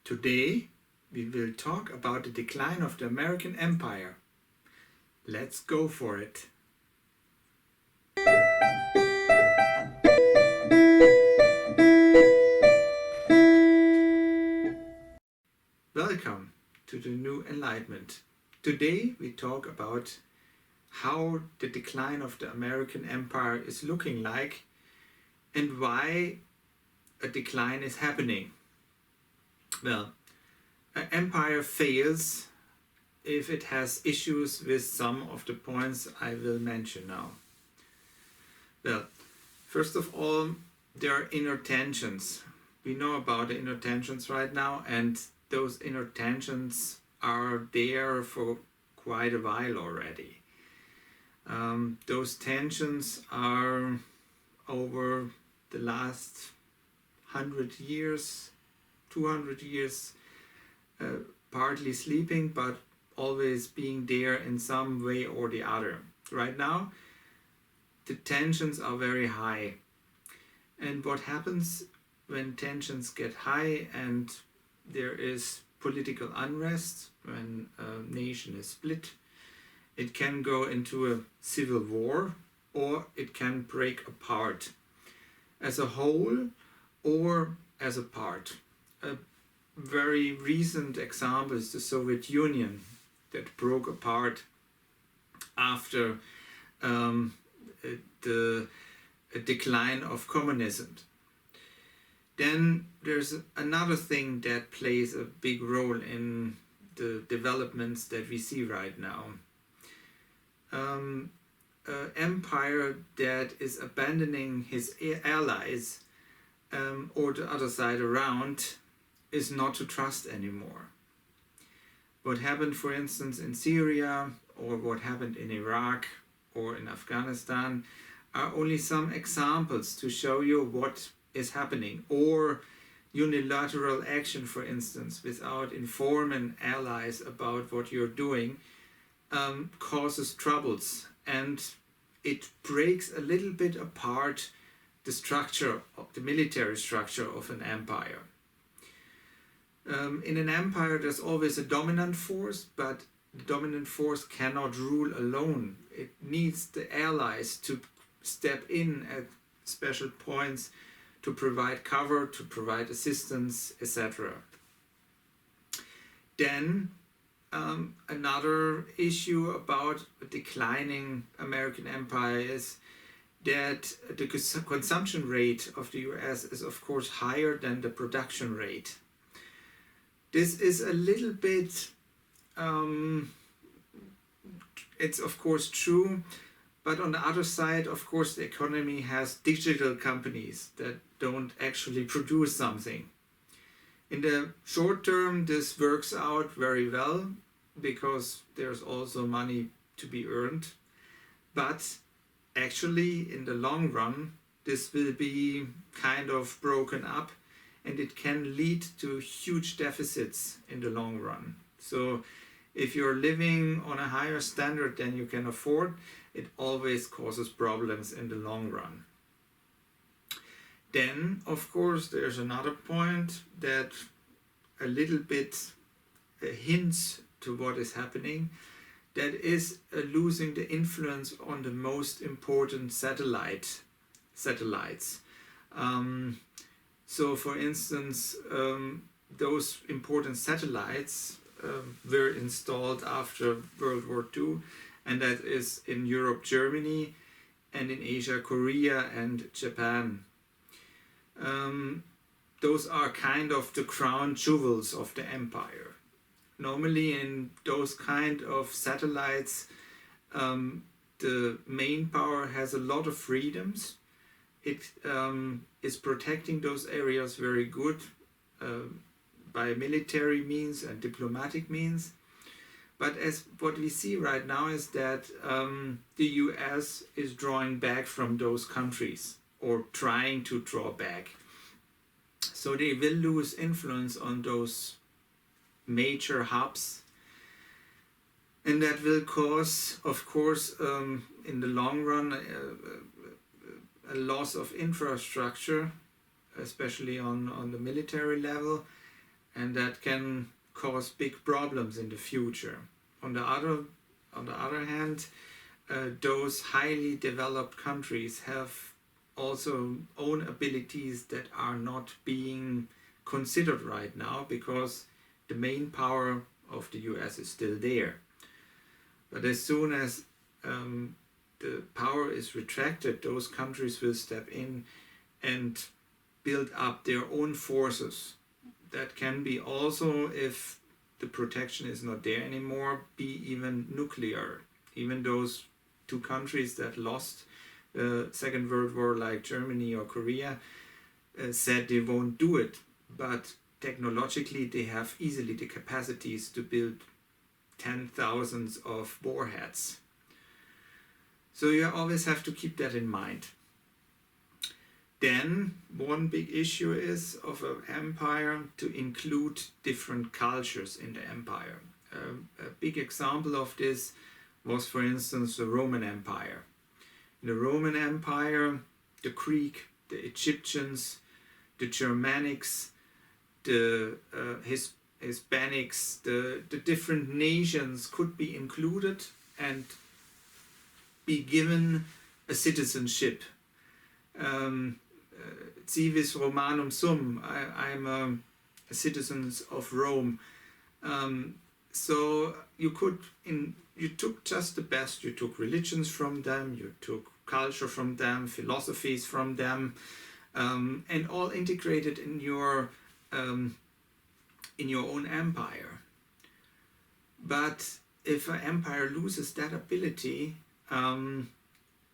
Today we will talk about the decline of the American Empire. Let's go for it. Welcome to the new Enlightenment. Today we talk about how the decline of the American Empire is looking like and why a decline is happening. Well, an empire fails if it has issues with some of the points I will mention now. Well, first of all, there are inner tensions. We know about the inner tensions right now, and those inner tensions are there for quite a while already. Those tensions are over the last 100 years, 200 years, partly sleeping, but always being there in some way or the other. Right now, the tensions are very high. And what happens when tensions get high and there is political unrest, when a nation is split, it can go into a civil war or it can break apart as a whole or as a part. A very recent example is the Soviet Union that broke apart after the decline of communism. Then there's another thing that plays a big role in the developments that we see right now. An empire that is abandoning his allies or the other side around is not to trust anymore. What happened, for instance, in Syria or what happened in Iraq or in Afghanistan are only some examples to show you what is happening. Or unilateral action, for instance, without informing allies about what you're doing, causes troubles, and it breaks a little bit apart the structure, the military structure of an empire. In an empire there's always a dominant force, but the dominant force cannot rule alone. It needs the allies to step in at special points to provide cover, to provide assistance, etc. Then another issue about a declining American empire is that the consumption rate of the US is of course higher than the production rate. This is a little bit, it's of course true, but on the other side, of course, the economy has digital companies that don't actually produce something. In the short term, this works out very well because there's also money to be earned. But actually, in the long run, this will be kind of broken up and it can lead to huge deficits in the long run. So if you're living on a higher standard than you can afford, it always causes problems in the long run. Then, of course, there's another point that a little bit hints to what is happening. That is losing the influence on the most important satellites. So, for instance, those important satellites were installed after World War II, and that is in Europe, Germany, and in Asia, Korea and Japan. Those are kind of the crown jewels of the empire. Normally in those kind of satellites, the main power has a lot of freedoms. It is protecting those areas very good by military means and diplomatic means. But as what we see right now is that the US is drawing back from those countries or trying to draw back. So they will lose influence on those major hubs. And that will cause, of course, in the long run, a loss of infrastructure, especially on the military level, and that can cause big problems in the future. On the other hand, those highly developed countries have also own abilities that are not being considered right now because the main power of the US is still there. But as soon as the power is retracted, those countries will step in and build up their own forces. That can be also, if the protection is not there anymore, be even nuclear. Even those two countries that lost the Second World War, like Germany or Korea, said they won't do it. But technologically, they have easily the capacities to build 10,000s of warheads. So you always have to keep that in mind. Then one big issue is of an empire to include different cultures in the empire. A big example of this was, for instance, the Roman Empire. In the Roman Empire, the Greek, the Egyptians, the Germanics, the Hispanics, the different nations could be included and be given a citizenship. Civis Romanum sum, I'm a citizen of Rome. So you took just the best. You took religions from them, you took culture from them, philosophies from them, and all integrated in your own empire. But if an empire loses that ability,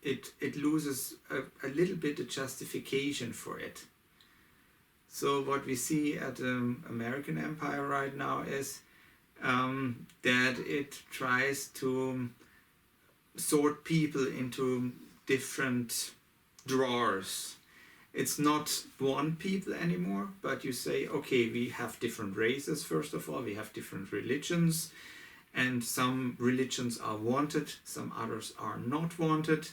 it loses a little bit of justification for it. So what we see at the American Empire right now is that it tries to sort people into different drawers. It's not one people anymore, but you say, okay, we have different races, first of all, we have different religions, and some religions are wanted, some others are not wanted.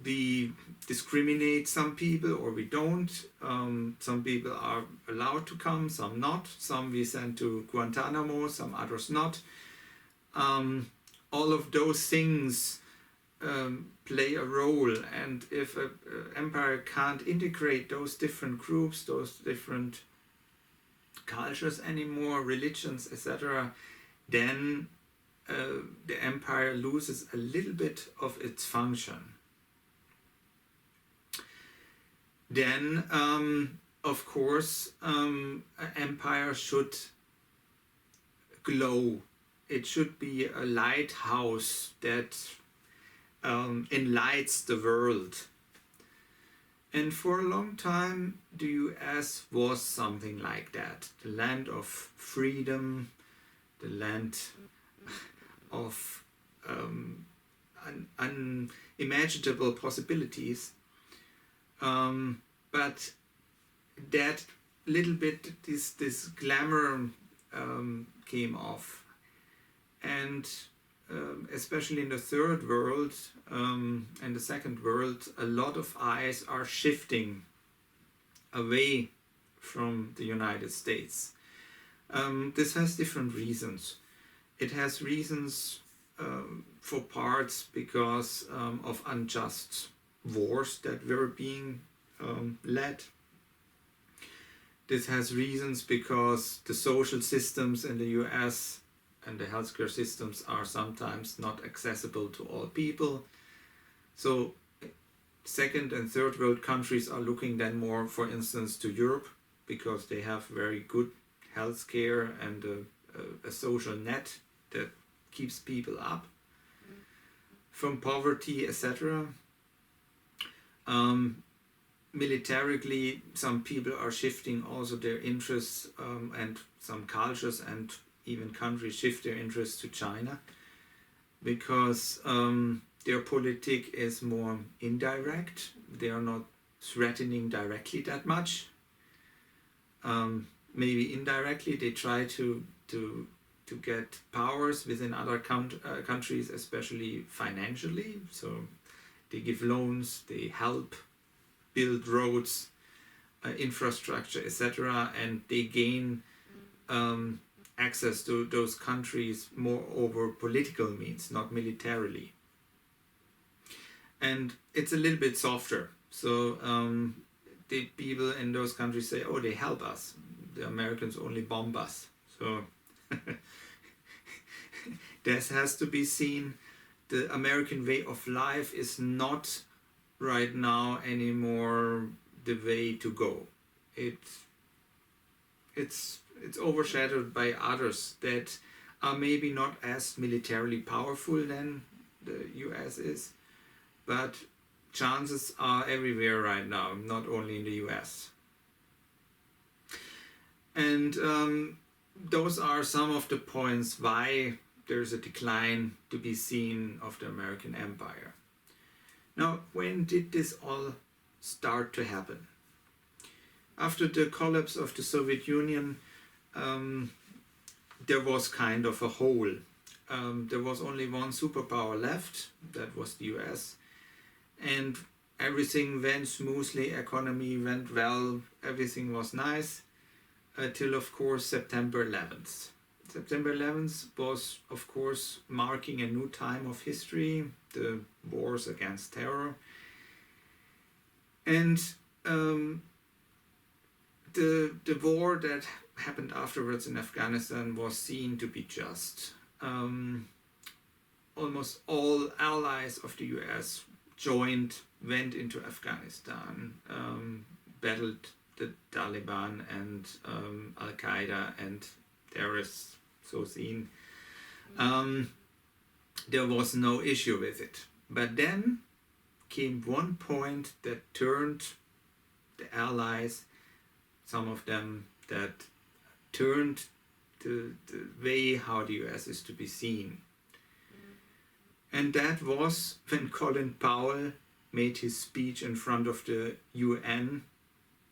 We discriminate some people or we don't. Some people are allowed to come, some not. Some we send to Guantanamo, some others not. All of those things play a role, and if an empire can't integrate those different groups, those different cultures anymore, religions, etc., then the empire loses a little bit of its function. Then, of course, an empire should glow. It should be a lighthouse that enlightens the world. And for a long time, the US was something like that. The land of freedom, the land of unimaginable possibilities. But that little bit, this glamour came off. And especially in the third world and the second world, a lot of eyes are shifting away from the United States. This has different reasons. It has reasons for parts because of unjust wars that were being led. This has reasons because the social systems in the US and the healthcare systems are sometimes not accessible to all people. So second and third world countries are looking then more, for instance, to Europe because they have very good healthcare and a social net that keeps people up from poverty, etc. Militarily, some people are shifting also their interests, and some cultures and even countries shift their interests to China because their politic is more indirect. They are not threatening directly that much. Maybe indirectly they try to get powers within other countries, especially financially. So they give loans, they help build roads, infrastructure, etc., and they gain access to those countries more over political means, not militarily. And it's a little bit softer. So the people in those countries say, oh, they help us. The Americans only bomb us. So this has to be seen. The American way of life is not right now anymore the way to go. It's overshadowed by others that are maybe not as militarily powerful than the US is, but chances are everywhere right now, not only in the US. And those are some of the points why there's a decline to be seen of the American empire. Now, when did this all start to happen? After the collapse of the Soviet Union, there was kind of a hole. There was only one superpower left, that was the US, and everything went smoothly, economy went well, everything was nice, till of course September 11th. September 11th was of course marking a new time of history, the wars against terror, and the war that happened afterwards in Afghanistan was seen to be just. Almost all allies of the US went into Afghanistan, battled the Taliban and Al-Qaeda and terrorists, so seen. There was no issue with it. But then came one point that turned the allies, some of them that turned the way how the US is to be seen. And that was when Colin Powell made his speech in front of the UN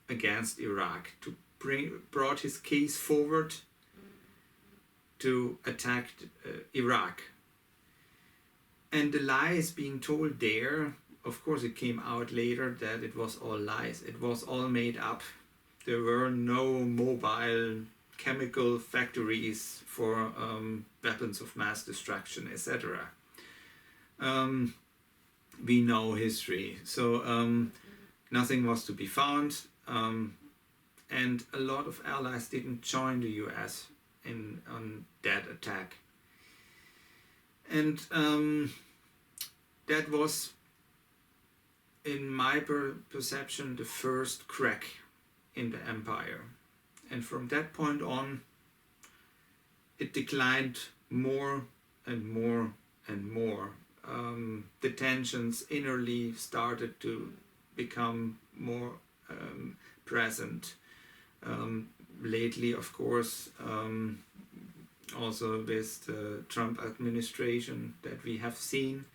against Iraq, to brought his case forward to attack Iraq. And the lies being told there, of course it came out later that it was all lies. It was all made up. There were no mobile chemical factories for weapons of mass destruction, etc. We know history, so nothing was to be found, and a lot of allies didn't join the US on that attack. And that was, in my perception, the first crack in the empire. And from that point on, it declined more and more and more. The tensions innerly started to become more present. Lately, of course, also with the Trump administration that we have seen,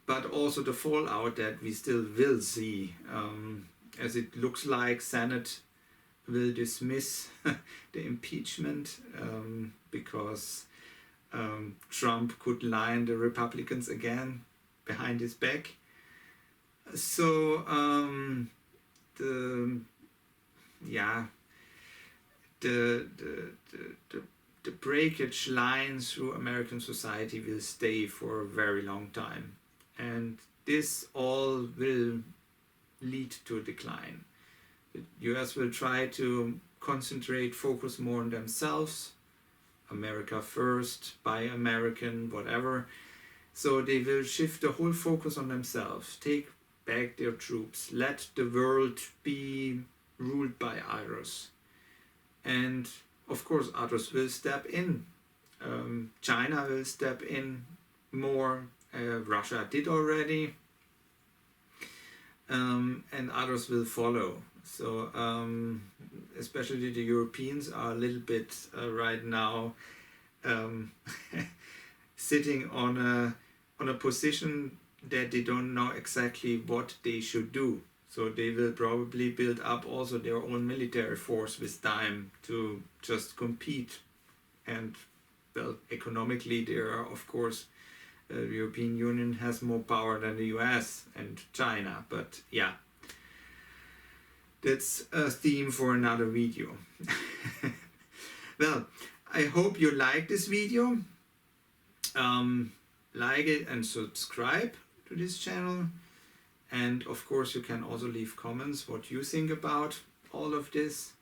but also the fallout that we still will see, as it looks like Senate will dismiss the impeachment because Trump could line the Republicans again behind his back. So the breakage line through American society will stay for a very long time, and this all will lead to a decline. The US will try to focus more on themselves, America first, buy American, whatever. So they will shift the whole focus on themselves, take back their troops, let the world be ruled by others. And of course others will step in. China will step in more, Russia did already, and others will follow. So especially the Europeans are a little bit right now sitting on a position that they don't know exactly what they should do. So they will probably build up also their own military force with time to just compete. And well, economically there are, of course, the European Union has more power than the US and China, but yeah. that's a theme for another video. Well, I hope you like this video. Like it and subscribe to this channel. And of course you can also leave comments what you think about all of this.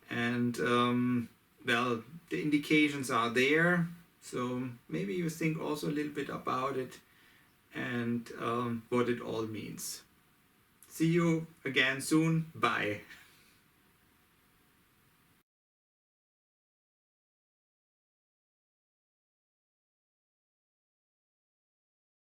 And well, the indications are there. So maybe you think also a little bit about it and what it all means. See you again soon. Bye.